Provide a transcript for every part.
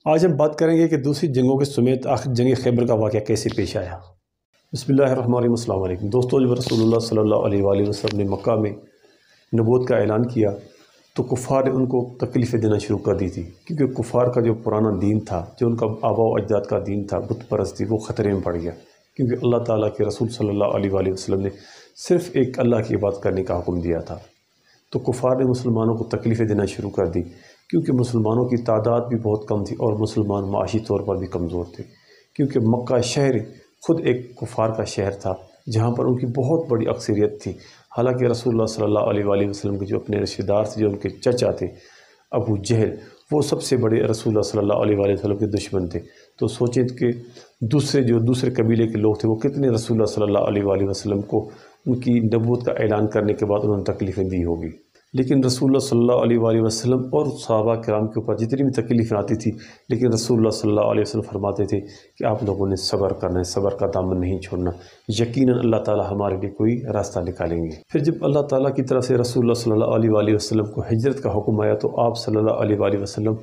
آج ہم بات کریں گے کہ دوسری جنگوں کے سمیت آخر جنگ خیبر کا واقعہ کیسے پیش آیا۔ بسم اللہ الرحمن الرحیم، السلام علیکم دوستو۔ جب رسول اللہ صلی اللہ علیہ وآلہ وسلم نے مکہ میں نبوت کا اعلان کیا تو کفار نے ان کو تکلیفیں دینا شروع کر دی تھی، کیونکہ کفار کا جو پرانا دین تھا، جو ان کا آباء و اجداد کا دین تھا، بت پرستی، وہ خطرے میں پڑ گیا، کیونکہ اللہ تعالیٰ کے رسول صلی اللہ علیہ وآلہ وسلم نے صرف ایک اللہ کی عبادت کرنے کا حکم دیا تھا۔ تو کفار نے مسلمانوں کو تکلیفیں دینا شروع کر دی، کیونکہ مسلمانوں کی تعداد بھی بہت کم تھی اور مسلمان معاشی طور پر بھی کمزور تھے، کیونکہ مکہ شہر خود ایک کفار کا شہر تھا جہاں پر ان کی بہت بڑی اکثریت تھی۔ حالانکہ رسول اللہ صلی اللہ علیہ وآلہ وسلم کے جو اپنے رشتہ دار تھے، جو ان کے چچا تھے ابو جہل، وہ سب سے بڑے رسول اللہ صلی اللہ علیہ وآلہ وسلم کے دشمن تھے۔ تو سوچیں کہ دوسرے قبیلے کے لوگ تھے، وہ کتنے رسول اللہ صلی اللہ علیہ وآلہ وسلم کو ان کی نبوت کا اعلان کرنے کے بعد انہوں نے تکلیفیں دی ہوگی۔ لیکن رسول اللہ صلی اللہ علیہ وآلہ وسلم اور صحابہ کرام کے اوپر جتنی بھی تکلیفیں آتی تھی، لیکن رسول اللہ صلی اللہ علیہ وسلم فرماتے تھے کہ آپ لوگوں نے صبر کرنا ہے، صبر کا دامن نہیں چھوڑنا، یقیناً اللہ تعالیٰ ہمارے لیے کوئی راستہ نکالیں گے۔ پھر جب اللہ تعالیٰ کی طرف سے رسول اللہ صلی اللہ علیہ وآلہ وسلم کو ہجرت کا حکم آیا تو آپ صلی اللہ علیہ وآلہ وسلم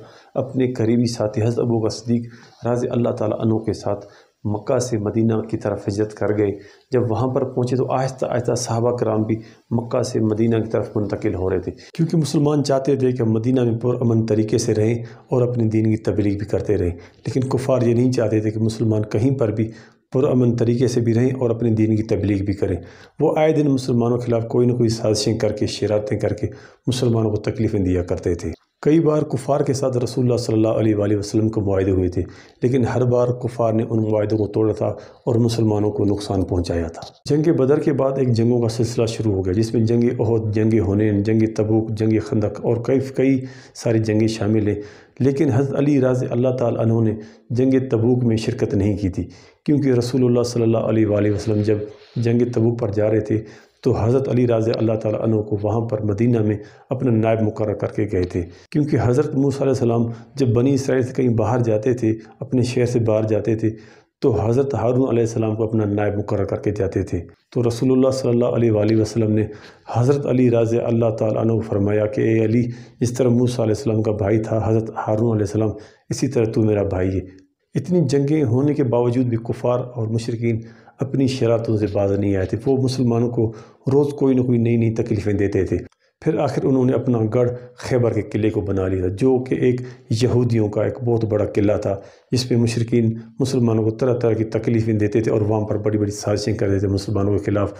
اپنے قریبی ساتھی حضرت ابو بکر صدیق رضی اللہ تعالیٰ عنہ کے ساتھ مکہ سے مدینہ کی طرف ہجرت کر گئے۔ جب وہاں پر پہنچے تو آہستہ آہستہ صحابہ کرام بھی مکہ سے مدینہ کی طرف منتقل ہو رہے تھے، کیونکہ مسلمان چاہتے تھے کہ مدینہ میں پرامن طریقے سے رہیں اور اپنے دین کی تبلیغ بھی کرتے رہیں، لیکن کفار یہ نہیں چاہتے تھے کہ مسلمان کہیں پر بھی پرامن طریقے سے بھی رہیں اور اپنے دین کی تبلیغ بھی کریں۔ وہ آئے دن مسلمانوں کے خلاف کوئی نہ کوئی سازشیں کر کے، شرارتیں کر کے مسلمانوں کو تکلیفیں دیا کرتے تھے۔ کئی بار کفار کے ساتھ رسول اللہ صلی اللہ علیہ وآلہ وسلم کو معاہدے ہوئے تھے، لیکن ہر بار کفار نے ان معاہدوں کو توڑا تھا اور مسلمانوں کو نقصان پہنچایا تھا۔ جنگ بدر کے بعد ایک جنگوں کا سلسلہ شروع ہو گیا، جس میں جنگ احد، جنگ حنین، جنگ تبوک، جنگ خندق اور کئی ساری جنگیں شامل ہیں۔ لیکن حضرت علی رضی اللہ تعالیٰ عنہ نے جنگ تبوک میں شرکت نہیں کی تھی، کیونکہ رسول اللہ صلی اللہ علیہ وآلہ وسلم جب جنگ تبوک پر جا رہے تھے تو حضرت علی رضی اللہ تعالیٰ عنہ کو وہاں پر مدینہ میں اپنا نائب مقرر کر کے گئے تھے، کیونکہ حضرت موسیٰ علیہ السلام جب بنی اسرائیل سے کہیں باہر جاتے تھے، اپنے شہر سے باہر جاتے تھے، تو حضرت ہارون علیہ السلام کو اپنا نائب مقرر کر کے جاتے تھے۔ تو رسول اللہ صلی اللہ علیہ وآلہ وسلم نے حضرت علی رضی اللہ تعالیٰ عنہ کو فرمایا کہ اے علی، جس طرح موسیٰ علیہ السلام کا بھائی تھا حضرت ہارون علیہ السلام، اسی طرح تو میرا بھائی ہے۔ اتنی جنگیں ہونے کے باوجود بھی کفار اور مشرکین اپنی شرارتوں سے باز نہیں آئے تھے۔ وہ مسلمانوں کو روز کوئی نہ کوئی نئی تکلیفیں دیتے تھے۔ پھر آخر انہوں نے اپنا گڑھ خیبر کے قلعے کو بنا لیا، جو کہ ایک یہودیوں کا ایک بہت بڑا قلعہ تھا، جس پہ مشرکین مسلمانوں کو طرح طرح کی تکلیفیں دیتے تھے اور وہاں پر بڑی بڑی سازشیں کرتے تھے مسلمانوں کے خلاف۔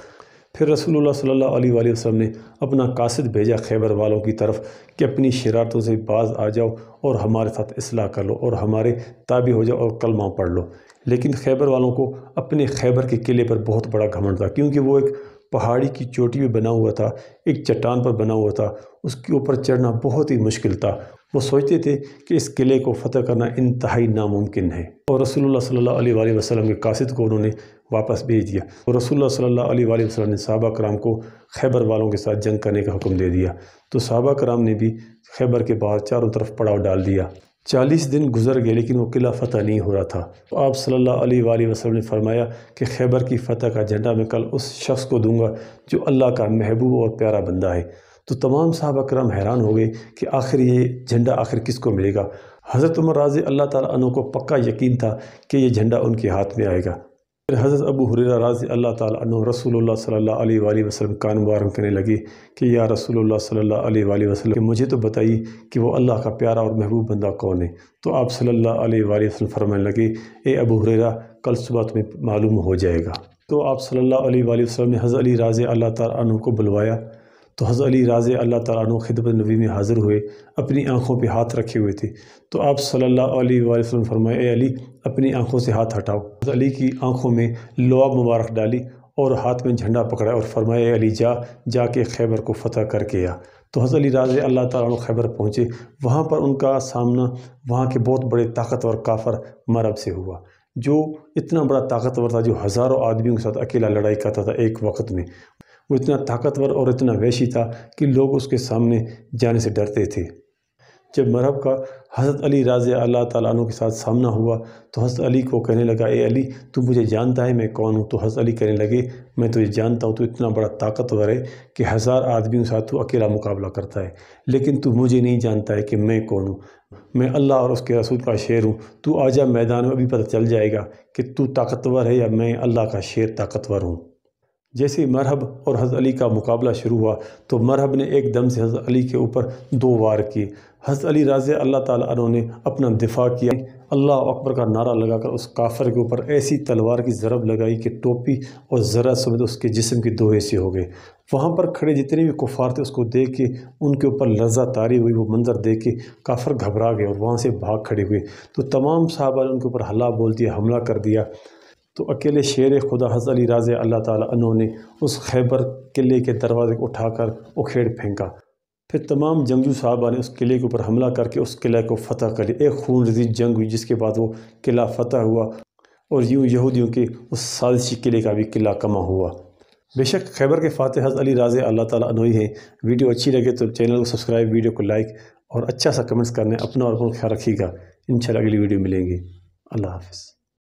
پھر رسول اللہ صلی اللہ علیہ وآلہ وسلم نے اپنا قاصد بھیجا خیبر والوں کی طرف کہ اپنی شرارتوں سے باز آ جاؤ اور ہمارے ساتھ اصلاح کر لو اور ہمارے تابع ہو جاؤ اور کلمہ پڑھ لو۔ لیکن خیبر والوں کو اپنے خیبر کے قلعے پر بہت بڑا گھمنڈ تھا، کیونکہ وہ ایک پہاڑی کی چوٹی پہ بنا ہوا تھا، ایک چٹان پر بنا ہوا تھا، اس کے اوپر چڑھنا بہت ہی مشکل تھا۔ وہ سوچتے تھے کہ اس قلعے کو فتح کرنا انتہائی ناممکن ہے، اور رسول اللہ صلی اللہ علیہ وآلہ وسلم کے قاصد کو انہوں نے واپس بھیج دیا، اور رسول اللہ صلی اللہ علیہ وآلہ وسلم نے صحابہ کرام کو خیبر والوں کے ساتھ جنگ کرنے کا حکم دے دیا۔ تو صحابہ کرام نے بھی خیبر کے باہر چاروں طرف پڑاؤ ڈال دیا۔ 40 دن گزر گئے لیکن وہ قلعہ فتح نہیں ہو رہا تھا۔ تو آپ صلی اللہ علیہ وآلہ وسلم نے فرمایا کہ خیبر کی فتح کا جھنڈا میں کل اس شخص کو دوں گا جو اللہ کا محبوب اور پیارا بندہ ہے۔ تو تمام صحابہ کرام حیران ہو گئے کہ آخر یہ جھنڈا آخر کس کو ملے گا۔ حضرت عمر رضی اللہ تعالیٰ عنہ کو پکا یقین تھا کہ یہ جھنڈا ان کے ہاتھ میں آئے گا۔ پھر حضرت ابو ہریرہ رضی اللہ تعالیٰ عنہ رسول اللہ صلی اللہ علیہ وآلہ وسلم کان مبارک کرنے لگے کہ یا رسول اللہ صلی اللہ علیہ وآلہ وسلم کہ مجھے تو بتائیے کہ وہ اللہ کا پیارا اور محبوب بندہ کون ہے۔ تو آپ صلی اللہ علیہ وآلہ وسلم فرمانے لگے اے ابو ہریرہ، کل صبح تمہیں معلوم ہو جائے گا۔ تو آپ صلی اللہ علیہ وآلہ وسلم نے حضرت علی رضی اللہ تعالیٰ عنہ کو بلوایا، تو حضرت علی رضی اللہ تعالیٰ عنہ خدمت نبی میں حاضر ہوئے، اپنی آنکھوں پہ ہاتھ رکھے ہوئے تھے۔ تو آپ صلی اللہ علیہ وآلہ وسلم فرمایا اے علی، اپنی آنکھوں سے ہاتھ ہٹاؤ۔ حضرت علی کی آنکھوں میں لعاب مبارک ڈالی اور ہاتھ میں جھنڈا پکڑا اور فرمایا اے علی، جا کے خیبر کو فتح کر کے آ۔ تو حضرت علی رضی اللہ تعالیٰ عنہ خیبر پہنچے، وہاں پر ان کا سامنا وہاں کے بہت بڑے طاقتور کافر مرب سے ہوا، جو اتنا بڑا طاقتور تھا، جو ہزاروں آدمیوں کے ساتھ اکیلا لڑائی کرتا تھا ایک وقت میں۔ وہ اتنا طاقتور اور اتنا وحشی تھا کہ لوگ اس کے سامنے جانے سے ڈرتے تھے۔ جب مرحب کا حضرت علی رضی اللہ تعالیٰ عنہ کے ساتھ سامنا ہوا تو حضرت علی کو کہنے لگا اے علی تو مجھے جانتا ہے میں کون ہوں؟ تو حضرت علی کہنے لگے میں تجھے جانتا ہوں، تو اتنا بڑا طاقتور ہے کہ 1000 آدمیوں کے ساتھ تو اکیلا مقابلہ کرتا ہے، لیکن تو مجھے نہیں جانتا ہے کہ میں کون ہوں۔ میں اللہ اور اس کے رسول کا شیر ہوں، تو آجا میدان میں، ابھی پتہ چل جائے گا کہ تو طاقتور ہے یا میں اللہ کا شیر طاقتور ہوں۔ جیسے مرحب اور حضرت علی کا مقابلہ شروع ہوا تو مرحب نے ایک دم سے حضرت علی کے اوپر 2 وار کیے۔ حضرت علی رضی اللہ تعالیٰ عنہ نے اپنا دفاع کیا، اللہ اکبر کا نعرہ لگا کر اس کافر کے اوپر ایسی تلوار کی ضرب لگائی کہ ٹوپی اور ذرہ سمیت اس کے جسم کے 2 حصے ہو گئے۔ وہاں پر کھڑے جتنے بھی کفار تھے اس کو دیکھ کے ان کے اوپر لرزہ طاری ہوئی، وہ منظر دیکھ کے کافر گھبرا گئے اور وہاں سے بھاگ کھڑے ہوئے۔ تو تمام صحابہ نے ان کے اوپر حملہ بول دیا، حملہ کر دیا۔ تو اکیلے شیر خدا حضرت علی رضی اللہ تعالیٰ عنہ نے اس خیبر قلعے کے دروازے کو اٹھا کر اکھیڑ پھینکا۔ پھر تمام جنگجو صحابہ نے اس قلعے کے اوپر حملہ کر کے اس قلعے کو فتح کر لیا۔ ایک خون ریزی جنگ ہوئی جس کے بعد وہ قلعہ فتح ہوا اور یوں یہودیوں کے اس سازشی قلعے کا بھی قلعہ کما ہوا۔ بے شک خیبر کے فاتح حضرت علی رضی اللہ تعالیٰ عنہ ہی ہیں۔ ویڈیو اچھی لگے تو چینل کو سبسکرائب، ویڈیو کو لائک اور اچھا سا کمنٹس کرنے، اپنا اور اپنا خیال رکھیے گا۔ انشاءاللہ اگلی ویڈیو ملیں گے۔ اللہ حافظ۔